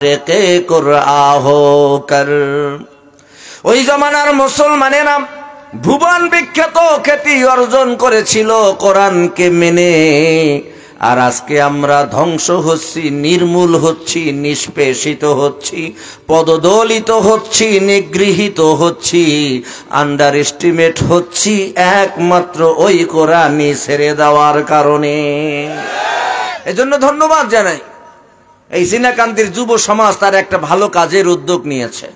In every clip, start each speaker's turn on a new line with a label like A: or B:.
A: কে কুরআ হো কর। ওই জমানার মুসলমানেরা ভুবন বিখ্যাত খ্যাতি অর্জন করেছিল কোরআনকে মেনে। আর আজকে আমরা ধ্বংস হচ্ছি, নির্মূল হচ্ছি, নিষ্পেষিত হচ্ছি, পদদলিত হচ্ছি, নিগৃহীত হচ্ছি, আন্ডার এস্টিমেট হচ্ছি একমাত্র ওই কোরআনই ছেড়ে দেওয়ার কারণে। এজন্য ধন্যবাদ জানাই এই সিনাকান্দির যুব সমাজ তার একটা ভালো কাজের উদ্যোগ নিয়েছে।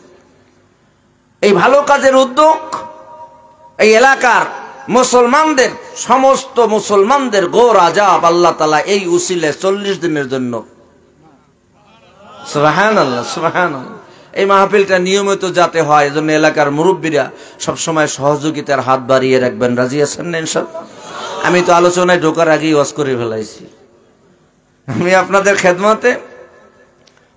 A: এই ভালো কাজের উদ্যোগ এই এলাকার মুসলমানদের, সমস্ত মুসলমানদের গোর আজাব আল্লাহ তাআলা এই উসিলে 40 দিনের জন্য, সুবহানাল্লাহ সুবহানাল্লাহ, এই মাহফিলটা নিয়মিত যাতে হয় এজন্য এলাকার মুরব্বীরা সবসময় সহযোগিতার হাত বাড়িয়ে রাখবেন। রাজি আছেন না ইনশাআল্লাহ? আমি তো আলোচনায় ঢোকার আগেই ওয়াজ করে ফেলাইছি। আমি আপনাদের খেদমতে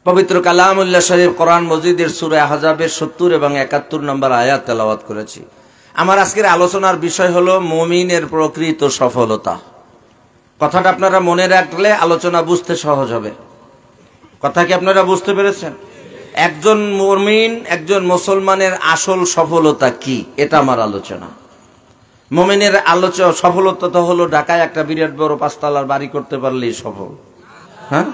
A: পবিত্র কালামুল্লাহ শরীফ কোরআন মজিদের সূরা আহজাবের 70 এবং 71 নম্বর আয়াত তেলাওয়াত করেছি। আমার আজকের আলোচনার বিষয় হলো মুমিনের প্রকৃত সফলতা। কথাটা আপনারা মনে রাখলে আলোচনা বুঝতে সহজ হবে। কথা কি আপনারা বুঝতে পেরেছেন? একজন মুমিন, একজন মুসলমানের আসল সফলতা কি, এটা আমার আলোচনা। মুমিনের সফলতা তো হলো ঢাকায় একটা বিরাট বড় 5 তলার বাড়ি করতে পারলেই সফল। হ্যাঁ,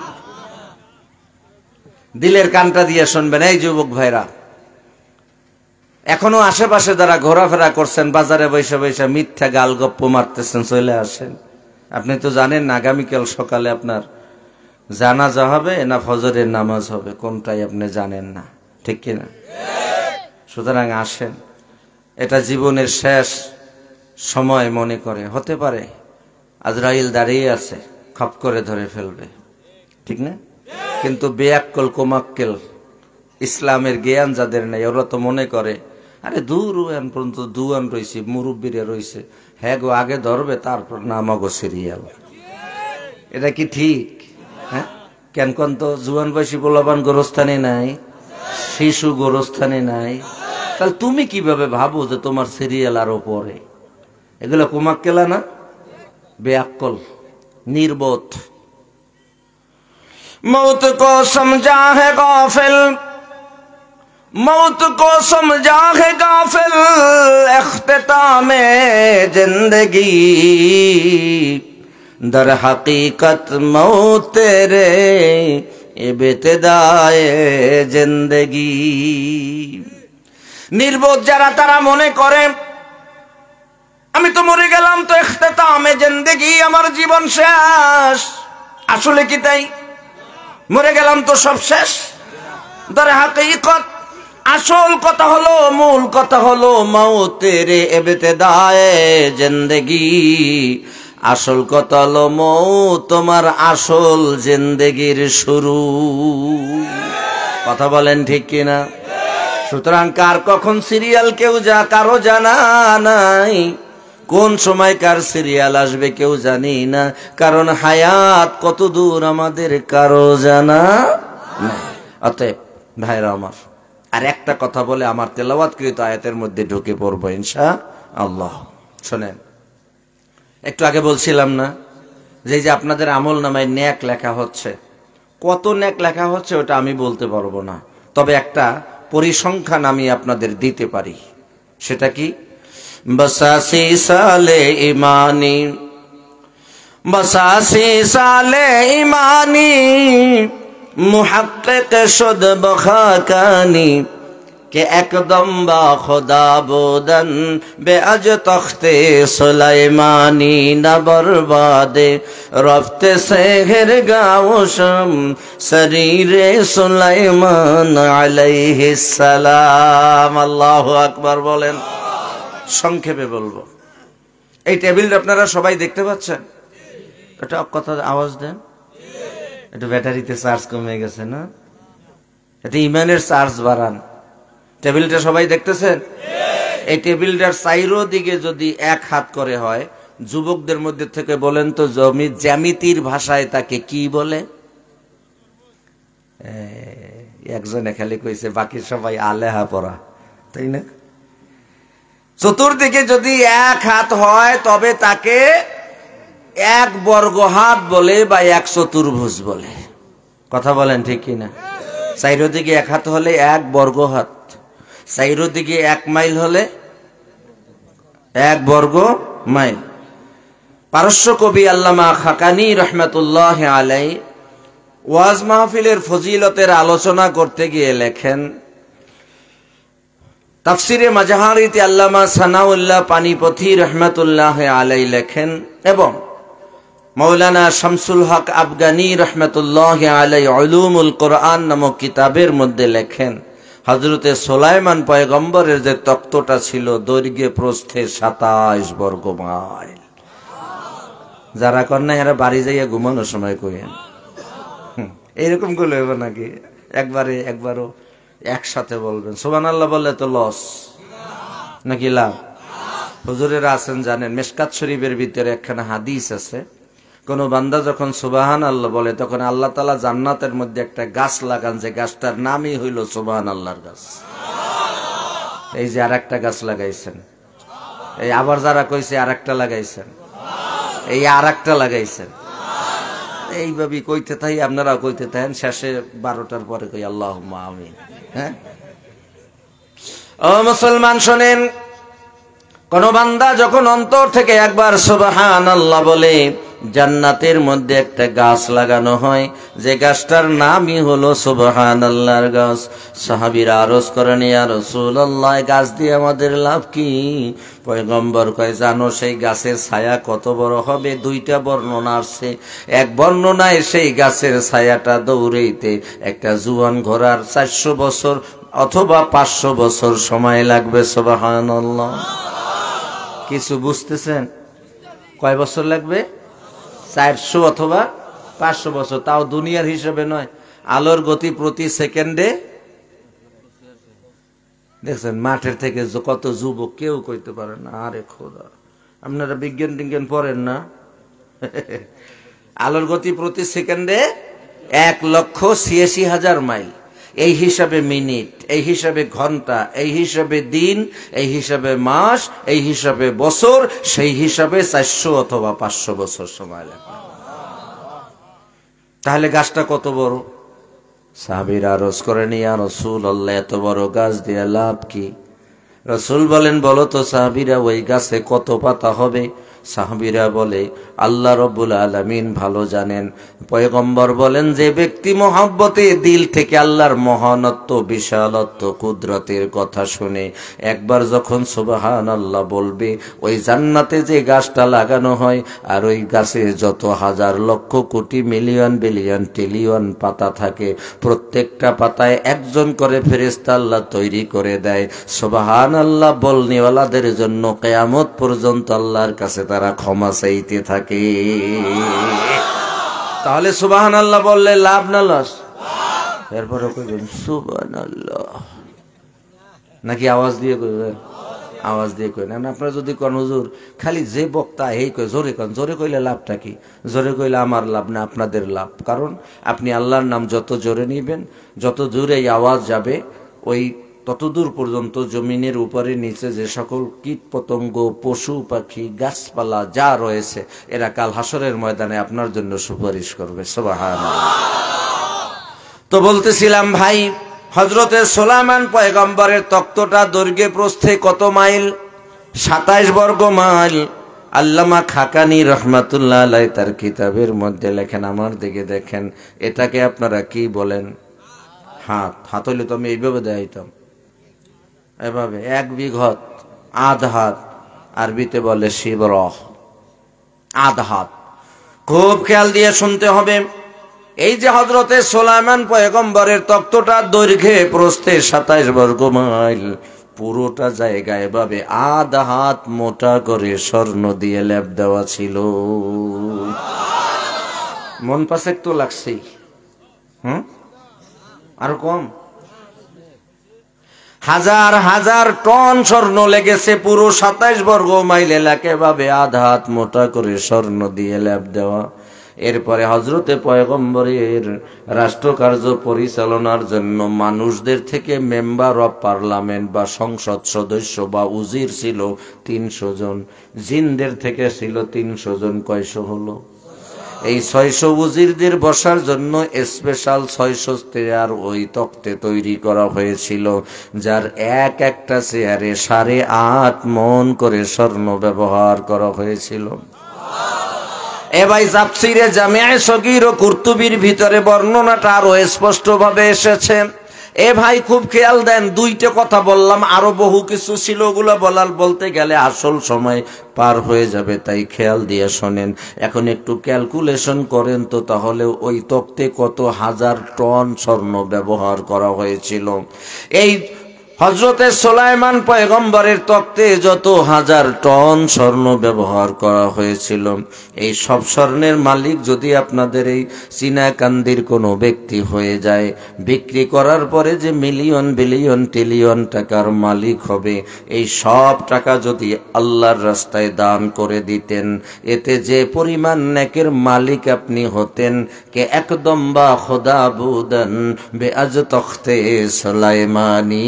A: দিলের কানটা দিয়ে শুনবেন এই যুবক ভাইরা, এখনো আশেপাশে যারা ঘোরাফেরা করছেন, বাজারে বৈশা বৈশা মিথ্যা গাল গপ্প মারতেছেন, চলে আসেন। আপনি তো জানেন না আগামীকাল সকালে আপনার জানাজা হবে না ফজরের নামাজ হবে, কোনটাই আপনি জানেন না, ঠিক কিনা? সুতরাং আসেন, এটা জীবনের শেষ সময় মনে করে। হতে পারে আজরাইল দাঁড়িয়ে আছে, খপ করে ধরে ফেলবে, ঠিক না? কিন্তু বেয়াক্কল কোমাক্কেল ইসলামের জ্ঞান যাদের নেই, ওরা তো মনে করে আরে দূর পর্যন্ত দুয়ান রয়েছে, মুরব্বীরা রয়েছে, হ্যাঁ গো আগে ধরবে তারপর নামাগো সিরিয়াল। এটা কি ঠিক? হ্যাঁ, কেন কোন তো জুয়ান বয়সী পোলাপান গোরস্থানে নাই, শিশু গোরস্থানে নাই, তাহলে তুমি কিভাবে ভাবো যে তোমার সিরিয়াল আরো পরে? এগুলো কোমাক্কেলা না, বেয়াক্কল, নির্বোধ। मौत को समझा है गाफिल, मौत को समझा है गाफिल, इख्तितामे जिंदगी दर हकीकत मौत तेरे इब्तिदाए जिंदगी। নির্বোধ যারা তারা মনে করে আমি তো মরে গেলাম, তো ইখতিতামে জিন্দেগি, আমার জীবন শেষ। আসলে কি তাই? মরে গেলাম তো সব শেষ? দরে হাকিকত, আসল কথা হলো, মূল কথা হলো মৌতের ইবতিদায়ে জিন্দেগি। আসল কথা হলো মৌত তোমার আসল জিন্দেগির শুরু। কথা বলেন ঠিক কিনা? সুতরাং কার কখন সিরিয়াল কেউ কারো জানা নাই, কোন সময় কার সিরিয়াল আসবে কেউ জানি না, কারণ হায়াত কত দূর আমাদের কারো জানা নাই। অতএব ভাইরা আমার, আর একটা কথা বলে আমার তেলাওয়াতকৃত আয়াতের মধ্যে ঢুকে পড়বো ইনশাআল্লাহ। শোনেন, একটু আগে বলছিলাম না যে আপনাদের আমল নামায় নেক লেখা হচ্ছে, কত নেক লেখা হচ্ছে ওটা আমি বলতে পারবো না, তবে একটা পরিসংখ্যান আমি আপনাদের দিতে পারি। সেটা কি? 82 সালে ইমানি, 82 সালে ইমানি, মুহাক্কিক শুদ বখাকানি, কে একদম বা খোদা বোদন বে আজ তখতে সুলাইমানি, না বরবাদে রফতে সেহর গাওশম শরীরে সুলাইমান আলাইহিস সালাম। আল্লাহু আকবার বলেন। সংক্ষেপে বলবো, এই টেবিলটা আপনারা সবাই দেখতে পাচ্ছেন? এটা কথা আওয়াজ দেন, একটু ব্যাটারিতে চার্জ কমে গেছে না, এটা ইমানের চার্জ বাড়ান। টেবিলটা সবাই দেখতেছেন? এই টেবিলটার চাইরো দিকে যদি এক হাত করে হয়, যুবকদের মধ্যে থেকে বলেন তো জ্যামিতির ভাষায় তাকে কি বলে? একজনে খালি কইছে, বাকি সবাই আলেহা পড়া, তাই না? চতুর্দিকে যদি এক হাত হয় তবে তাকে এক বর্গ হাত বলে বা এক চতুর্ভুজ বলে। কথা বলেন ঠিক কিনা? চাইরোদিকে 1 হাত হলে 1 বর্গ হাত, চাইরোদিকে 1 মাইল হলে 1 বর্গ মাইল। পারস্য কবি আল্লামা খাকানি রহমাতুল্লাহ আলাইহি ওয়াজ মাহফিলের ফজিলতের আলোচনা করতে গিয়ে লেখেন, তাফসিরে মাজাহারিতে আল্লামা সানাউল্লাহ পানিপথি রহমাতুল্লাহ আলাইহি লেখেন এবং মৌলানা শামসুল হক আফগানি রহমাতুল্লাহ আলাইহি উলুমুল কোরআন নামক কিতাবের মধ্যে লেখেন, হযরতে সুলাইমান পয়গম্বরের যে তক্তটা ছিল দৈর্ঘ্যে প্রস্থে 27 বর্গ মাইল। যারা কন্যা এরা বাড়ি যাইয়া ঘুমানোর সময় কইেন এরকম করলে হবে নাকি? একবারও একসাথে বলবেন সুবহানাল্লাহ, বললে তো লস নাকি লাভ? হুজুরেরা আছেন জানেন, মিশকাত শরীফের ভিতরে একখানা হাদিস আছে, কোন বান্দা যখন সুবহানাল্লাহ বলে তখন আল্লাহ তাআলা জান্নাতের মধ্যে একটা গাছ লাগান, যে গাছটার নামই হইল সুবহানাল্লাহর গাছ। এই যে আরেকটা গাছ লাগাইছেন, এই আবার যারা কইছে আরেকটা লাগাইছেন, এই আরেকটা লাগাইছেন, এইভাবে কইতে থাই, আপনারা কইতে থাকেন, শেষে 12টার পরে কই আল্লাহুম্মা আমিন। হ্যাঁ ও মুসলমান শোনেন, কোন বান্দা যখন অন্তর থেকে একবার সুবহানাল্লাহ বলে জান্নাতের মধ্যে একটা গাছ লাগানো হয়, যে গাছটার নামই হলো সুবহানাল্লাহর গাছ। সাহাবীরা আরজ করেন, ইয়া রাসূলুল্লাহ, গাছ দিয়ে আমাদের লাভ কি? পয়গম্বর কয়, জানো সেই গাছের ছায়া কত বড় হবে? 2টা বর্ণনা আছে। এক বর্ণনায় সেই গাছের ছায়াটা দৌড়াইতে একটা জুয়ান ঘোড়ার 400 বছর অথবা 500 বছর সময় লাগবে। সুবহানাল্লাহ। কিছু বুঝতেছেন? কয় বছর লাগবে? 400 অথবা 500 বছর, তাও দুনিয়ার হিসেবে নয়। আলোর গতি প্রতি সেকেন্ডে, দেখছেন মাঠের থেকে কত যুবক কেউ কইতে পারে না। আরে খোদা, আপনারা বিজ্ঞান টিজ্ঞান পড়েন না? আলোর গতি প্রতি সেকেন্ডে 1,86,000 মাইল। এই হিসাবে মিনিট, এই হিসাবে ঘন্টা, এই হিসাবে দিন, এই হিসাবে মাস, এই হিসাবে বছর, সেই হিসাবে 400 অথবা 500 বছর সময় লাগবে। তাহলে গাছটা কত বড়? সাহাবীরা আরজ করেন, ইয়া রাসূলুল্লাহ, এত বড় গাছ দিয়ে লাভ কি? রাসূল বলেন, বলো তো সাহাবীরা, ওই গাছে কত পাতা হবে? সাহাবীরা বলে, আল্লাহ রাব্বুল আলামিন ভালো জানেন। পয়গম্বর বলেন, যে ব্যক্তি মহব্বতে দিল থেকে আল্লাহর মহানত্ব, বিশালত্ব, কুদরতের কথা শুনে একবার যখন সুবহানাল্লাহ বলবে, ওই জান্নাতে যে গাছটা লাগানো হয় আর ওই গাছে যত হাজার lakh crore million billion trillion পাতা থাকে, প্রত্যেকটা পাতায় একজন করে ফেরেশতা আল্লাহ তৈরি করে দেয়। সুবহানাল্লাহ বলনেওয়ালাদের জন্য কিয়ামত পর্যন্ত আল্লাহর কাছে তারা ক্ষমা চাইতে থাকে। তাহলে সুবহানাল্লাহ বললে লাভ না লস? এরপরে কইবেন সুবহানাল্লাহ, নাকি আওয়াজ দিয়ে কইবেন? আওয়াজ দিয়ে কই না। আপনারা যদি কোন হুজুর খালি যে বক্তা এই কই জোরে কোন, জোরে কইলে লাভটা কি? জোরে কইলে আমার লাভ না আপনাদের লাভ। কারণ আপনি আল্লাহর নাম যত জোরে নিবেন, যত জোরে এই আওয়াজ যাবে, ওই ততদূর পর্যন্ত জমিনের উপরে নিচে যে সকল কীট পতঙ্গ, পশু পাখি, গাছপালা যা রয়েছে, এরা কাল হাসরের ময়দানে আপনার জন্য সুপারিশ করবে। সুবহানাল্লাহ। তো বলতেছিলাম ভাই, হযরতে সুলাইমান পয়গম্বরের তক্তটা দৈর্ঘ্যে প্রস্থে কত মাইল? 27 বর্গ মাইল। আল্লামা খাকানি রহমাতুল্লাহ আলাইহি তার কিতাবের মধ্যে লেখেন, আমার দিকে দেখেন, এটাকে আপনারা কি বলেন? হাত। হাত হইলে তো আমি এইভাবে দেখাইতাম, এভাবে 1 বিঘত, আধ হাত, আরবিতে বলে শিবর, আধ হাত। খুব খেয়াল দিয়ে শুনতে হবে। এই যে হযরতে সুলাইমান পয়গম্বরের তক্তটা দৈর্ঘ্যে প্রস্থে 27 বর্গ মাইল, পুরোটা জায়গায় এভাবে আধ হাত মোটা করে স্বর্ণ দিয়ে লেপ দেওয়া ছিল। মন পাশেক তো লাগছেই, আর কম, হাজার হাজার টন স্বর্ণ লেগেছে পুরো 27 বর্গ মাইল এলাকা ভাবে আধা হাত মোটা করে স্বর্ণ দিয়ে লেপ দেওয়া। এরপরে হযরতে পয়গম্বরের রাষ্ট্রকার্য পরিচালনার জন্য মানুষদের থেকে মেম্বার অফ পার্লামেন্ট বা সংসদ সদস্য বা উজির ছিল 300 জন, জিনদের থেকে ছিল 300 জন। কয়শো হলো? এই 600 উজিরদের বসার জন্য স্পেশাল 600 চেয়ার ওই তক্তে তৈরি করা হয়েছিল, যার এক একটা চেয়ারে 8.5 মণ করে স্বর্ণ ব্যবহার করা হয়েছিল। এ ভাই, তাফসীরে জামিআ সগীর ও কুরতুবীর ভিতরে বর্ণনাটা আরো স্পষ্ট ভাবে এসেছে। এ ভাই খুব খেয়াল দেন, দুইটা কথা বললাম, আরো বহু কিছু ছিল, ওগুলো বলতে গেলে আসল সময় পার হয়ে যাবে, তাই খেয়াল দিয়ে শোনেন। এখন একটু ক্যালকুলেশন করেন তো, তাহলে ওই তক্তে কত হাজার টন স্বর্ণ ব্যবহার করা হয়েছিল। এই হযরতে সুলাইমান পয়গম্বরের তক্তে যত হাজার টন স্বর্ণ ব্যবহার করা হয়েছিল, এই সব স্বর্ণের মালিক যদি আপনাদের এই চীনাকান্দির কোনো ব্যক্তি হয়ে যায়, বিক্রি করার পরে যে মিলিয়ন বিলিয়ন ট্রিলিয়ন টাকার মালিক হবে, এই সব টাকা যদি আল্লাহর রাস্তায় দান করে দিতেন, এতে যে পরিমাণ নেকের মালিক আপনি হতেন, কে একদম বা খোদা বুদান বেআজ তখতে সুলাইমানি,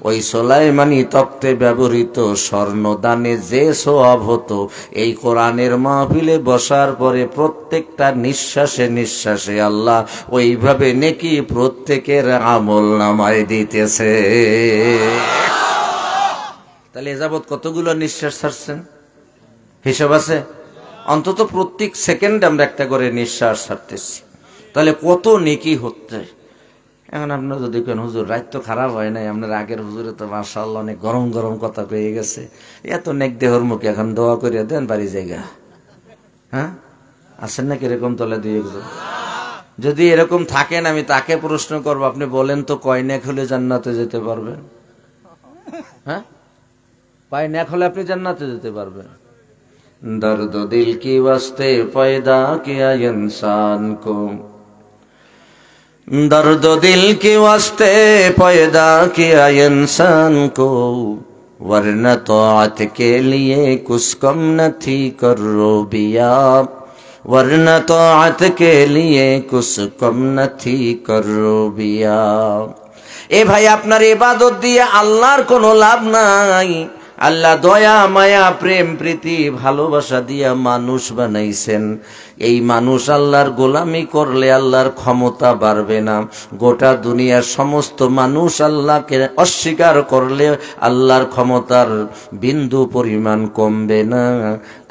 A: ওই সুলাইমানি তক্তে ব্যবহৃত স্বর্ণ দানে যে সওয়াব হতো, এই কোরআনের মাহফিলে বসার পরে প্রত্যেকটা নিঃশ্বাসে নিঃশ্বাসে আল্লাহ ওইভাবে নেকি প্রত্যেকের আমল নামায় দিতেছে। তাহলে এ যাবৎ কতগুলো নিঃশ্বাস ছাড়ছেন হিসাব আছে? অন্তত প্রত্যেক সেকেন্ডে আমরা একটা করে নিঃশ্বাস ছাড়তেছি, তাহলে কত নেকি হচ্ছে। এখন আপনার যদি কেন হুজুর রাত তো খারাপ হয় নাই, আপনার আগের হুজুরে তো মাশাআল্লাহ অনেক গরম গরম কথা পেয়ে গেছে, এত নেক দেহর মুখে এখন দোয়া করিয়া দেন বাড়ি জায়গা। হ্যাঁ, আছেন নাকি এরকম? তলে দুই একজন যদি এরকম থাকেন, আমি তাকে প্রশ্ন করবো, আপনি বলেন তো কয় নেক হলে জান্নাতে যেতে পারবেন? হ্যাঁ, কয় নেক হলে আপনি জান্নাতে যেতে পারবেন? দর্দ দিল কি ওয়াস্তে পয়দা কিয়া ইনসান কো, दर्द दिल के वास्ते पैदा किया इंसान को, वरना तौअत के लिए कुछ कम न थी करो बिया, वरना तौअत के लिए कुछ कम न थी करो बिया। ए भाई, আপনার ইবাদত দিয়ে আল্লাহর কোনো লাভ নাই। আল্লাহ দয়া মায়া প্রেম প্রীতি ভালোবাসা দিয়া মানুষ বানাইছেন। এই মানুষ আল্লাহর গোলামি করলে আল্লাহর ক্ষমতা বাড়বে না, গোটা দুনিয়ার সমস্ত মানুষ আল্লাহকে অস্বীকার করলে আল্লাহর ক্ষমতার বিন্দু পরিমাণ কমবে না।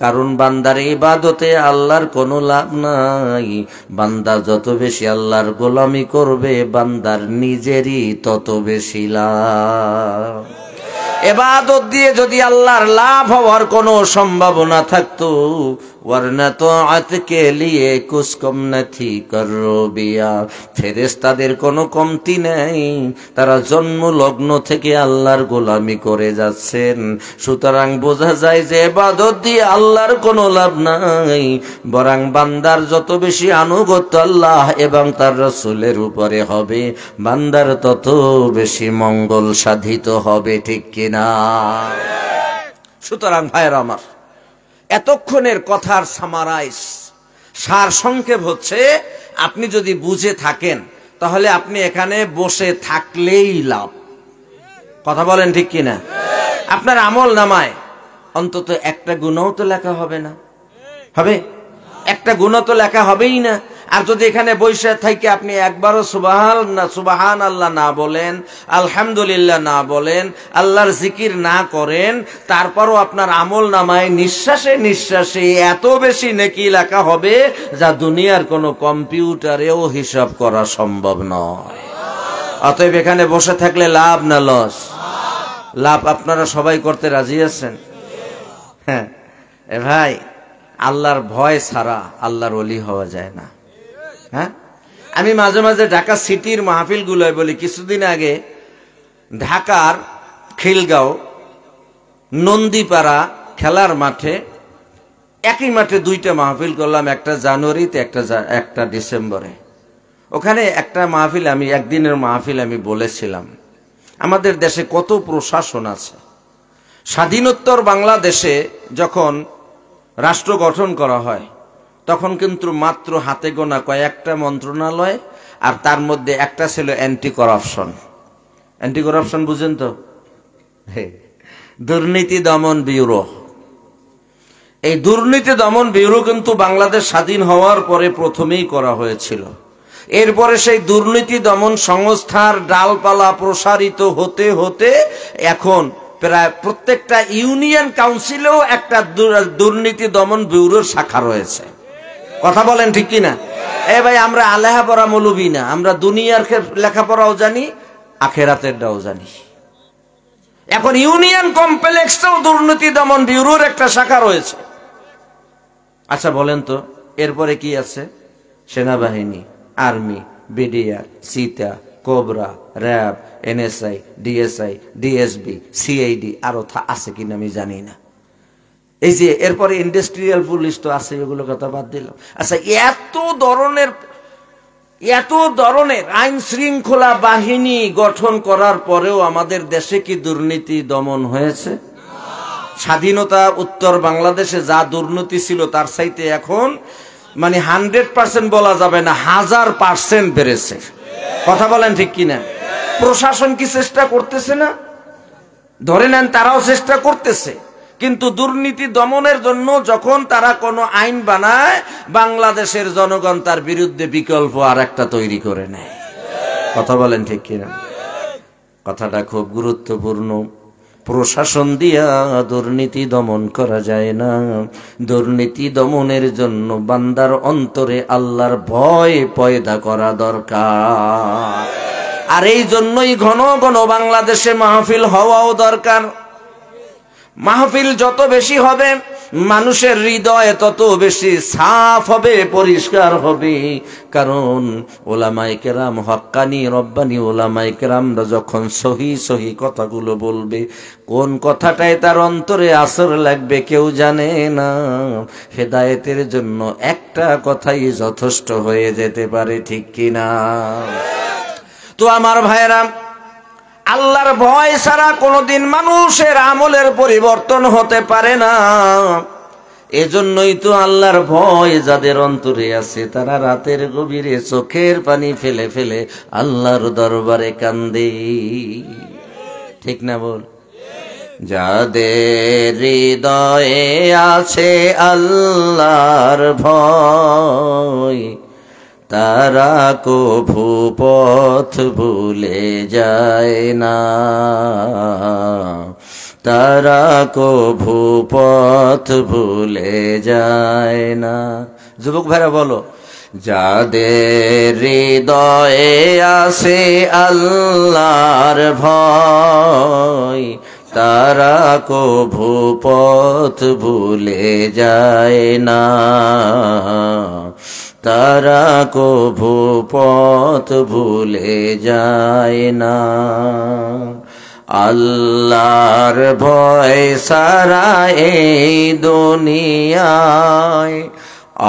A: কারণ বান্দার ইবাদতে আল্লাহর কোনো লাভ নাই। বান্দা যত বেশি আল্লাহর গোলামি করবে, বান্দার নিজেরই তত বেশি লাভ। ইবাদত দিয়ে যদি আল্লাহর লাভ হওয়ার কোনো সম্ভাবনা থাকতো, वरना तौअत के लिए कुछ कम न थी करो बिया, ফেরেশতাদের কোনো কমতি নেই, তারা জন্ম লগ্ন থেকে আল্লাহর গোলামি করে যাচ্ছেন। সুতরাং বোঝা যায় যে ইবাদত দিয়ে আল্লাহর কোনো লাভ নাই, বরং বান্দার যত বেশি আনুগত্য আল্লাহ এবং তার রাসূলের উপরে হবে, বান্দার তত বেশি মঙ্গল সাধিত হবে। ঠিক কিনা? সুতরাং ভাইরা আমার, এতক্ষণের কথার সামারাইজ, সার সংক্ষেপ হচ্ছে, আপনি যদি বুঝে থাকেন তাহলে আপনি এখানে বসে থাকলেই লাভ। কথা বলেন ঠিক কিনা? আপনার আমল নামায় অন্তত একটা গুনাহ তো লেখা হবে না? হবে? একটা গুনাহ তো লেখা হবেই না। আর যদি এখানে বসে থেকে আপনি একবারও সুবহান আল্লাহ না বলেন, আলহামদুলিল্লাহ না বলেন, আল্লাহর জিকির না করেন, তারপরও আপনার আমল নামায় নিঃশ্বাসে নিঃশ্বাসে এত বেশি নেকি লেখা হবে, যা দুনিয়ার কোনো কম্পিউটারেও হিসাব করা সম্ভব নয়। অতএব এখানে বসে থাকলে লাভ না লস? লাভ। আপনারা সবাই করতে রাজি আছেন? হ্যাঁ। এ ভাই, আল্লাহর ভয় ছাড়া আল্লাহর ওলি হওয়া যায় না। হ্যাঁ, আমি মাঝে মাঝে ঢাকা সিটির মাহফিল গুলোয় বলি, কিছুদিন আগে ঢাকার খিলগাঁও নন্দীপাড়া খেলার মাঠে, একই মাঠে দুইটা মাহফিল করলাম, একটা জানুয়ারিতে একটা ডিসেম্বরে। ওখানে একটা মাহফিল, আমি একদিনের মাহফিল আমি বলেছিলাম, আমাদের দেশে কত প্রশাসন আছে। স্বাধীনোত্তর বাংলাদেশে যখন রাষ্ট্র গঠন করা হয়, তখন কিন্তু মাত্র হাতে গোনা কয়েকটা মন্ত্রণালয়, আর তার মধ্যে একটা ছিল অ্যান্টি করাপশন। অ্যান্টি করাপশন বুঝেন তো? দুর্নীতি দমন ব্যুরো। এই দুর্নীতি দমন ব্যুরো কিন্তু বাংলাদেশ স্বাধীন হওয়ার পরে প্রথমেই করা হয়েছিল। এরপরে সেই দুর্নীতি দমন সংস্থার ডালপালা প্রসারিত হতে হতে এখন প্রায় প্রত্যেকটা ইউনিয়ন কাউন্সিলেও একটা দুর্নীতি দমন ব্যুরোর শাখা রয়েছে। কথা বলেন ঠিক কিনা? ভাই, আমরা আলেহাপড়া মৌলবি না, আমরা দুনিয়ার লেখাপড়াও জানি, আখেরাতেরটাও জানি। এখন ইউনিয়ন কমপ্লেক্সেও দুর্নীতি দমন ব্যুরোর একটা শাখা রয়েছে। আচ্ছা বলেন তো, এরপরে কি আছে? সেনাবাহিনী, আর্মি, বিডিআর, সিতা, Cobra, RAB, NSI, DSI, DSB, CID, আরো আছে কিনা আমি জানি না। এই যে এরপরে ইন্ডাস্ট্রিয়াল পুলিশ তো আছে, এগুলো কথা বাদ দিলাম। আচ্ছা, এত ধরনের আইন শৃঙ্খলা বাহিনী গঠন করার পরেও আমাদের দেশে কি দুর্নীতি দমন হয়েছে? স্বাধীনতা উত্তর বাংলাদেশে যা দুর্নীতি ছিল তার চাইতে এখন 100% বলা যাবে না, 1000% বেড়েছে। কথা বলেন ঠিক কিনা? প্রশাসন কি চেষ্টা করতেছে না? ধরে নেন তারাও চেষ্টা করতেছে, কিন্তু দুর্নীতি দমনের জন্য যখন তারা কোনো আইন বানায়, বাংলাদেশের জনগণ তার বিরুদ্ধে বিকল্প আর একটা তৈরি করে নেয়। কথা বলেন ঠিক কিনা? কথাটা খুব গুরুত্বপূর্ণ। প্রশাসন দিয়া দুর্নীতি দমন করা যায় না। দুর্নীতি দমনের জন্য বান্দার অন্তরে আল্লাহর ভয় পয়দা করা দরকার। আর এই জন্যই ঘন ঘন বাংলাদেশে মাহফিল হওয়াও দরকার। মাহফিল যত বেশি হবে, মানুষের হৃদয় তত বেশি সাফ হবে, পরিষ্কার হবে। কারণ ওলামায়ে কেরাম, হক্কানি রব্বানি ওলামায়ে কেরামরা যখন সহি সহি কথাগুলো বলবে, কোন কথাটায় তার অন্তরে আসর লাগবে কেউ জানে না। হেদায়েতের জন্য একটা কথাই যথেষ্ট হয়ে যেতে পারে, ঠিক কিনা? তো আমার ভাইয়েরা, আল্লাহর ভয় ছাড়া কোনোদিন মানুষের আমলের পরিবর্তন হতে পারে না। এজন্যই তো আল্লাহর ভয় যাদের অন্তরে আছে, তারা রাতের গভীরে চোখের পানি ফেলে ফেলে আল্লাহর দরবারে কান্দে। ঠিক না বল? যাদের হৃদয়ে আছে আল্লাহর ভয়, তারা কভু পথ ভুলে যায় না, তারা কভু পথ ভুলে যায় না। যুবক ভাইরা বলো, যাদের হৃদয়ে আছে আল্লাহর ভয়, তারা কভু পথ ভুলে যায় না, তারা কভু পথ ভুলে যায় না। আল্লাহর ভয় সারা এই দুনিয়ায়,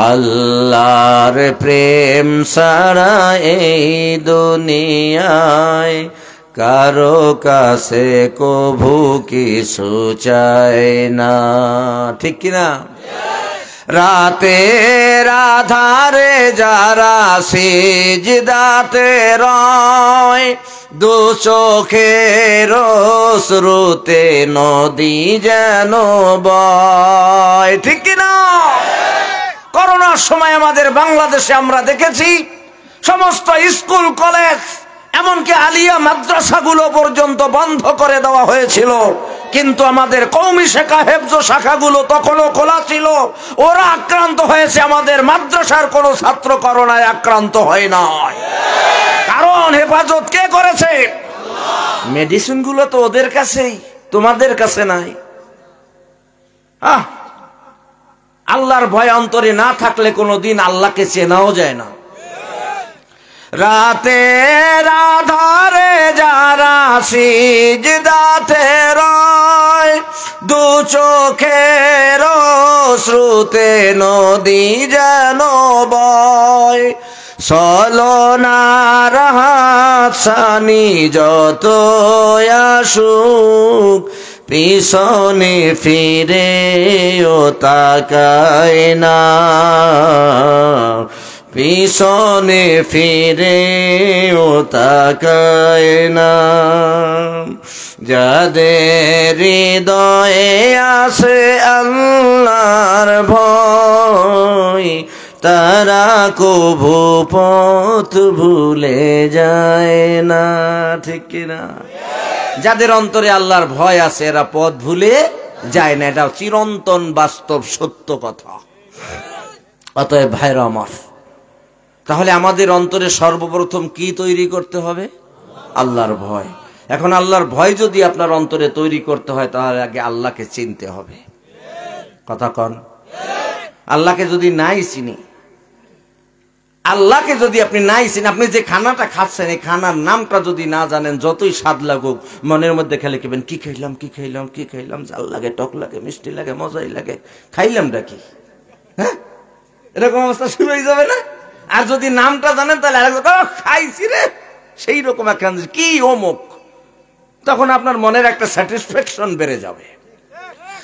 A: আল্লাহর প্রেম সারা এই দুনিয়ায়, কারো কাছে কভু কিছু চায় না। ঠিক কিনা? রাতের আধারে যারা সিজদাতে রয়, দু চোখের শ্রুতে নদী যেন বয়। ঠিক কিনা? করোনার সময় আমাদের বাংলাদেশে আমরা দেখেছি সমস্ত স্কুল কলেজ, এমনকি আলিয়া মাদ্রাসাগুলো পর্যন্ত বন্ধ করে দেওয়া হয়েছিল, কিন্তু আমাদের কওমি শাখা হেফজ শাখাগুলো তখনও খোলা ছিল। ওরা আক্রান্ত হয়েছে, আমাদের মাদ্রাসার কোনো ছাত্র করোনায় আক্রান্ত হয় নাই। কারণ হেফাজত কে করেছে? মেডিসিন গুলো তো ওদের কাছেই, তোমাদের কাছে নাই। আল্লাহর ভয় অন্তরে না থাকলে কোনোদিন আল্লাহকে চেনাও যায় না। রাতের আধারে যারা সিজদাতে রয়, দু চোখের শ্রুতে নদী যেন বয়, ছলনার হাতছানি যত আসুক, পিছনে ফিরে ও তাকায় না, পিছনে ফিরেও তাকায় না। যাদের হৃদয়ে আছে আল্লাহর ভয়, তারা কভু পথ ভুলে যায় না। ঠিক কিনা? যাদের অন্তরে আল্লাহর ভয় আছে এরা পথ ভুলে যায় না। এটা চিরন্তন বাস্তব সত্য কথা। অতএব ভাইরা আমার, তাহলে আমাদের অন্তরে সর্বপ্রথম কি তৈরি করতে হবে? আল্লাহর ভয়। এখন আল্লাহর ভয় যদি আপনার অন্তরে তৈরি করতে হয়, তাহলে আগে আল্লাহকে চিনতে হবে। কথা কন। আল্লাহকে যদি নাই চিনি, আল্লাহকে যদি আপনি নাই চিনি, আপনি যে খানাটা খাচ্ছেন এই খানার নামটা যদি না জানেন, যতই স্বাদ লাগুক মনের মধ্যে খেলে কেবেন কি খাইলাম কি খাইলাম কি খাইলাম, জাল লাগে, টক লাগে, মিষ্টি লাগে, মজাই লাগে, খাইলামটা কি? হ্যাঁ, এরকম অবস্থা শুরু হয়ে যাবে না? আর যদি নামটা জানেন তাহলে খাইছি রে, সেই রকম একখান কি অমুক, তখন আপনার মনের একটা স্যাটিসফ্যাকশন বেড়ে যাবে।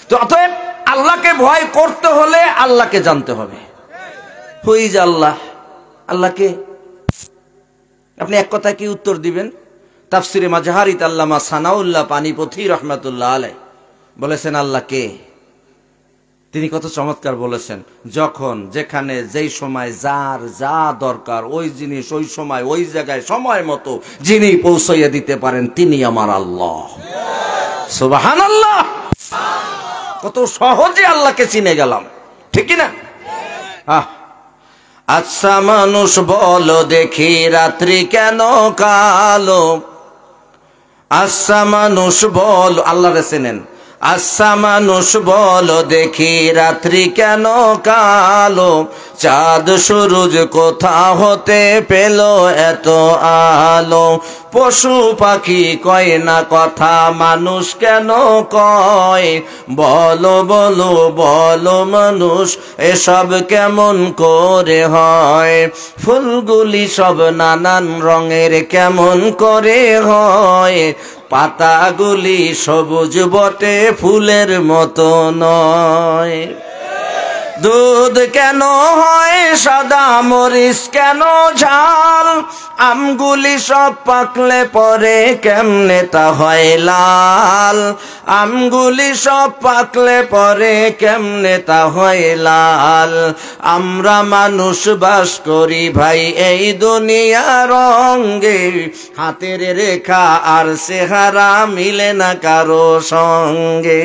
A: তো অতএব আল্লাহকে ভয় করতে হলে আল্লাহকে জানতে হবে। হুই যে আল্লাহ, আল্লাহকে আপনি এক কথায় কি উত্তর দিবেন? তাফসিরে মাজহারিত আল্লামা সানাউল্লাহ পানিপথী রহমাতুল্লাহ আলাইহি বলেছেন আল্লাহ কে? তিনি কত চমৎকার বলেছেন, যখন যেখানে যেই সময় যার যা দরকার ওই জিনিস ওই সময় ওই জায়গায় সময় মতো যিনি পৌঁছাইয়া দিতে পারেন তিনি আমার আল্লাহ। সুবহানাল্লাহ। কত সহজে আল্লাহকে চিনে গেলাম, ঠিক না? আচ্ছা মানুষ বলো দেখি রাত্রি কেন কালো? আচ্ছা মানুষ বলো, আল্লাহরে চেনেন? আচ্ছা মানুষ বলো দেখি রাত্রি কেন কালো? চাঁদ সূরজ কোথা হতে পেল এত আলো? পশু পাখি কয় না কথা, মানুষ কেন কয়? বলো বলো বলো মানুষ এসব কেমন করে হয়? ফুলগুলি সব নানান রঙের কেমন করে হয়? পাতাগুলি সবুজ বটে ফুলের মতো নয়। দুধ কেন হয় সাদা, মরিচ কেন ঝাল? আমগুলি সব পাকলে পরে কেমনে তা হয় লাল? আমগুলি সব পাকলে পরে কেমনে তা হয় লাল? আমরা মানুষ বাস করি ভাই এই দুনিয়ার রঙে, হাতের রেখা আর চেহারা মিলে না কারো সঙ্গে,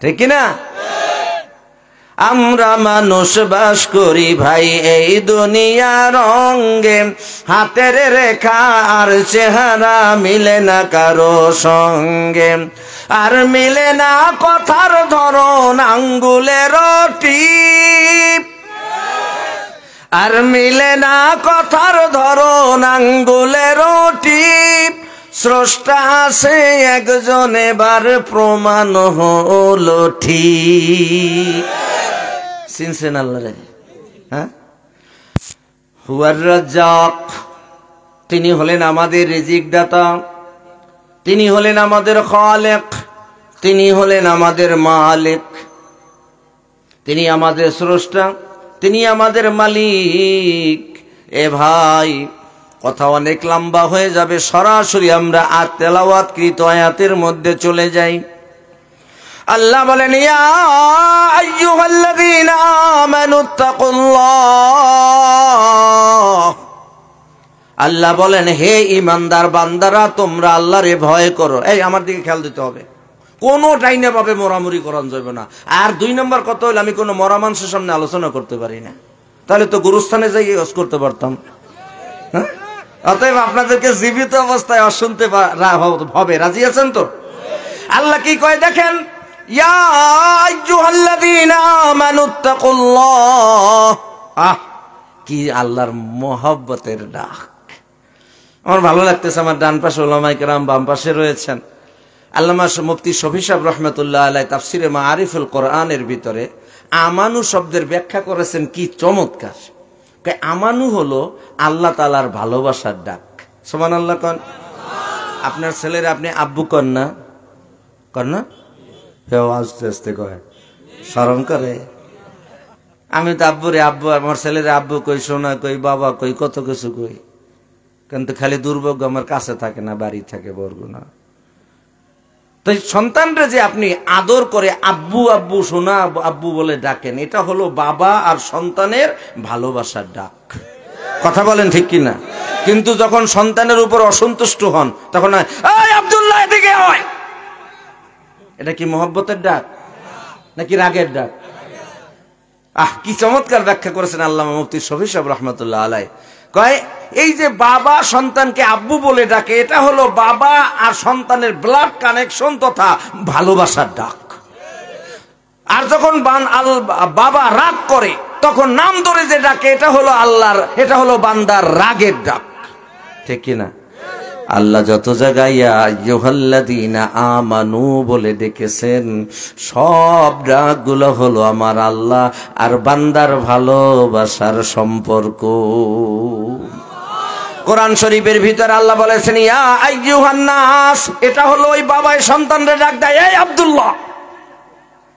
A: ঠিক না? আমরা মানুষ বাস করি ভাই এই দুনিয়ার রঙে, হাতের রেখা আর চেহারা মিলে না কারো সঙ্গে। আর মিলে না কথার ধরন আঙ্গুলের টিপ, আর মিলে না কথার ধরন আঙ্গুলের টিপ। স্রষ্টা আছে একজন এবার প্রমাণ হলো ঠিক। চিনছেন আল্লাহরে? হ্যাঁ, হুয়ার রাজ্জাক, তিনি হলেন আমাদের রিজিক দাতা, তিনি হলেন আমাদের খালেক, তিনি হলেন আমাদের মালিক, তিনি আমাদের স্রষ্টা, তিনি আমাদের মালিক। এ ভাই কথা অনেক লম্বা হয়ে যাবে, সরাসরি আমরা তেলাওয়াতকৃত আয়াতের মধ্যে চলে যাই। আল্লাহ বলেন ইয়া আইয়ুহাল্লাযীনা আমানুত্তাকুল্লাহ, আল্লাহ বলেন হে ঈমানদার বান্দারা তোমরা আল্লাহরে ভয় করো। এই আমার দিকে খেয়াল দিতে হবে, কোনো টাইনে ভাবে মরামরি করান যাবে না। আর দুই নম্বর কথা হইলে আমি কোনো মরা মানুষের সামনে আলোচনা করতে পারি না, তাহলে তো গুরুস্থানে যাই ওয়াজ করতে পারতাম। হ্যাঁ, অতএব আপনাদেরকে জীবিত অবস্থায় শুনতে হবে। রাজি আছেন তো? আল্লাহ কি কয় দেখেন, ইয়া আইয়ুহাল্লাযীনা আমানুত্তাকুল্লাহ। কি আল্লাহর মহব্বতের ডাক! আমার ভালো লাগতেছে। আমার ডান পাশে উলামায়ে কেরাম, বাম পাশে রয়েছেন আল্লামা মুফতি শফি সাহেব রহমাতুল্লাহ আলাইহি তাফসিরে মাআরিফুল কোরআনের ভিতরে আমানু শব্দের ব্যাখ্যা করেছেন কি চমৎকার। আমানু হলো আল্লাহ তাআলার ভালোবাসার ডাক। সুবহানাল্লাহ কোন। আপনার ছেলের আপনি আব্বু কন না? কন না? আস্তে আস্তে কয়, শরম করে। আমি তো আব্বুরে আব্বু, আমার ছেলের আব্বু কই, সোনা কই, বাবা কই, কত কিছু কই, কিন্তু খালি দুর্ভাগ্য আমার কাছে থাকে না, বাড়ি থাকে বরগুনা। তো সন্তানরা যে আপনি আদর করে আব্বু আব্বু, সোনা আব্বু বলে ডাকেন, এটা হলো বাবা আর সন্তানের ভালোবাসার ডাক। কথা বলেন ঠিক কিনা? কিন্তু যখন সন্তানের উপর অসন্তুষ্ট হন তখন এই আব্দুল্লাহ এদিকে হয়, এটা কি মহব্বতের ডাক নাকি রাগের ডাক? কি চমৎকার ব্যাখ্যা করেছেন আল্লামা মুফতি শফি সাহেব রাহমাতুল্লাহ আলাইহি। কয় এই যে বাবা সন্তানকে আব্বু বলে ডাকে, এটা হলো বাবা আর সন্তানের ব্লাড কানেকশন তথা ভালোবাসার ডাক। আর যখন বাবা রাগ করে তখন নাম ধরে যে ডাকে, এটা হলো আল্লাহর, এটা হলো বান্দার রাগের ডাক। ঠিক কিনা? আল্লাহ যত জায়গায় ইয়া আইয়ুহাল্লাযীনা আমানু বলে ডেকেছেন, সব ডাকগুলো হলো আমার আল্লাহ আর বান্দার ভালোবাসার সম্পর্ক। কোরআন শরীফের ভিতরে আল্লাহ বলেছেন ইয়া আইয়ুহান নাস, এটা হলো ওই বাবাই সন্তানরে ডাক দেয় এই আব্দুল্লাহ,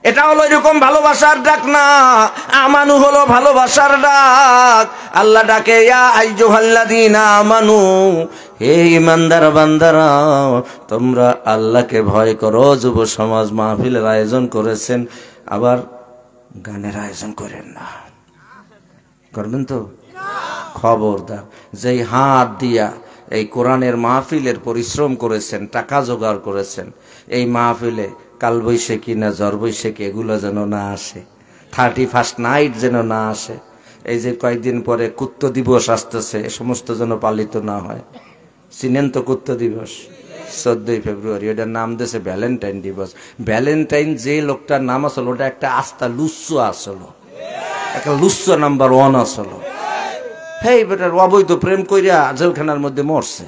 A: এটা হলো এরকম ভালোবাসার ডাক না। আমানু হলো ভালোবাসার ডাক। আল্লাহ ডাকে ইয়া আইয়ুহাল্লাযীনা আমানু, হে ইমানদার বান্দারা তোমরা আল্লাহকে ভয় করো। যুব সমাজ মাহফিলের আয়োজন করেছেন, আবার গানের আয়োজন করেন না, করবেন তো? খবরদার। যেই হাত দিয়া এই কোরআনের মাহফিলের পরিশ্রম করেছেন, টাকা জোগাড় করেছেন, এই মাহফিলে কালবৈশাখী না ঝড় বৈশাখী এগুলো যেন না আসে, 31st নাইট যেন না আসে। এই যে কয়েকদিন পরে কুত্ত দিবস আসতেছে, এ সমস্ত যেন পালিত না হয়। চিনেন তো কুত্ত দিবস? 14ই ফেব্রুয়ারি। ওটার নাম দিয়েছে ভ্যালেন্টাইন দিবস। ভ্যালেন্টাইন যে লোকটার নাম আসলো ওটা একটা আস্তা লুচ্চু আসলো, একটা লুচ্চু নাম্বার 1 আসলো। হেই বেটার অবৈধ প্রেম কইরা জেলখানার মধ্যে মরছে,